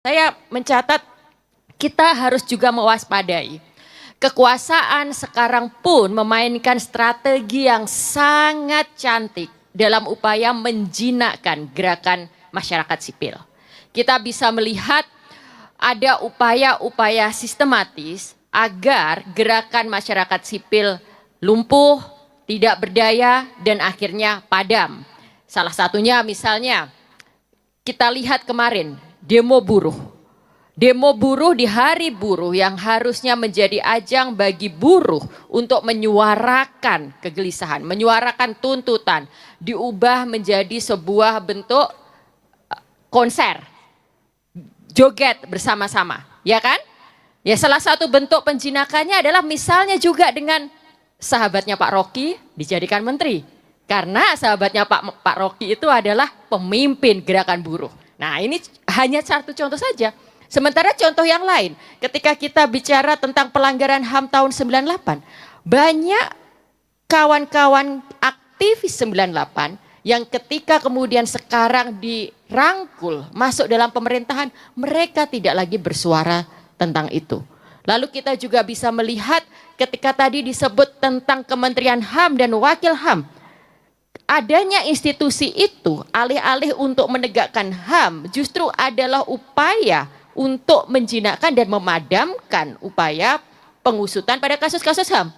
Saya mencatat kita harus juga mewaspadai. Kekuasaan sekarang pun memainkan strategi yang sangat cantik dalam upaya menjinakkan gerakan masyarakat sipil. Kita bisa melihat ada upaya-upaya sistematis agar gerakan masyarakat sipil lumpuh, tidak berdaya, dan akhirnya padam. Salah satunya misalnya kita lihat kemarin demo buruh. Demo buruh di hari buruh yang harusnya menjadi ajang bagi buruh untuk menyuarakan kegelisahan, menyuarakan tuntutan, diubah menjadi sebuah bentuk konser, joget bersama-sama, ya kan? Ya, salah satu bentuk penjinakannya adalah misalnya juga dengan sahabatnya Pak Rocky dijadikan menteri. Karena sahabatnya Pak Rocky itu adalah pemimpin gerakan buruh. Nah, ini hanya satu contoh saja. Sementara contoh yang lain, ketika kita bicara tentang pelanggaran HAM tahun 98, banyak kawan-kawan aktivis 98 yang ketika kemudian sekarang dirangkul masuk dalam pemerintahan, mereka tidak lagi bersuara tentang itu. Lalu kita juga bisa melihat ketika tadi disebut tentang Kementerian HAM dan Wakil HAM, adanya institusi itu alih-alih untuk menegakkan HAM justru adalah upaya untuk menjinakkan dan memadamkan upaya pengusutan pada kasus-kasus HAM.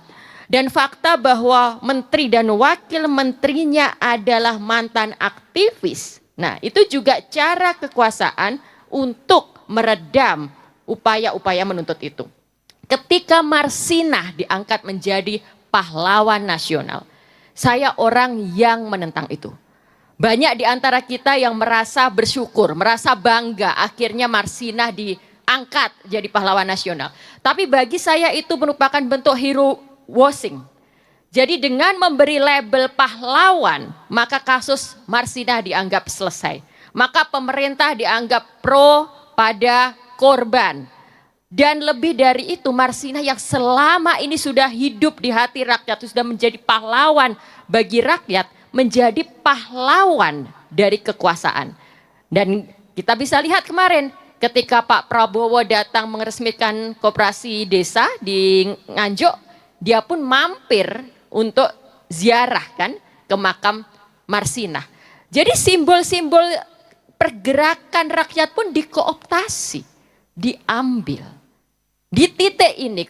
Dan fakta bahwa menteri dan wakil menterinya adalah mantan aktivis. Nah, itu juga cara kekuasaan untuk meredam upaya-upaya menuntut itu. Ketika Marsinah diangkat menjadi pahlawan nasional, saya orang yang menentang itu. Banyak di antara kita yang merasa bersyukur, merasa bangga akhirnya Marsinah diangkat jadi pahlawan nasional. Tapi bagi saya itu merupakan bentuk hero washing. Jadi dengan memberi label pahlawan, maka kasus Marsinah dianggap selesai. Maka pemerintah dianggap pro pada korban. Dan lebih dari itu, Marsinah yang selama ini sudah hidup di hati rakyat, sudah menjadi pahlawan bagi rakyat, menjadi pahlawan dari kekuasaan. Dan kita bisa lihat kemarin ketika Pak Prabowo datang meresmikan koperasi desa di Nganjuk, dia pun mampir untuk ziarah kan ke makam Marsinah. Jadi simbol-simbol pergerakan rakyat pun dikooptasi, diambil. Di titik ini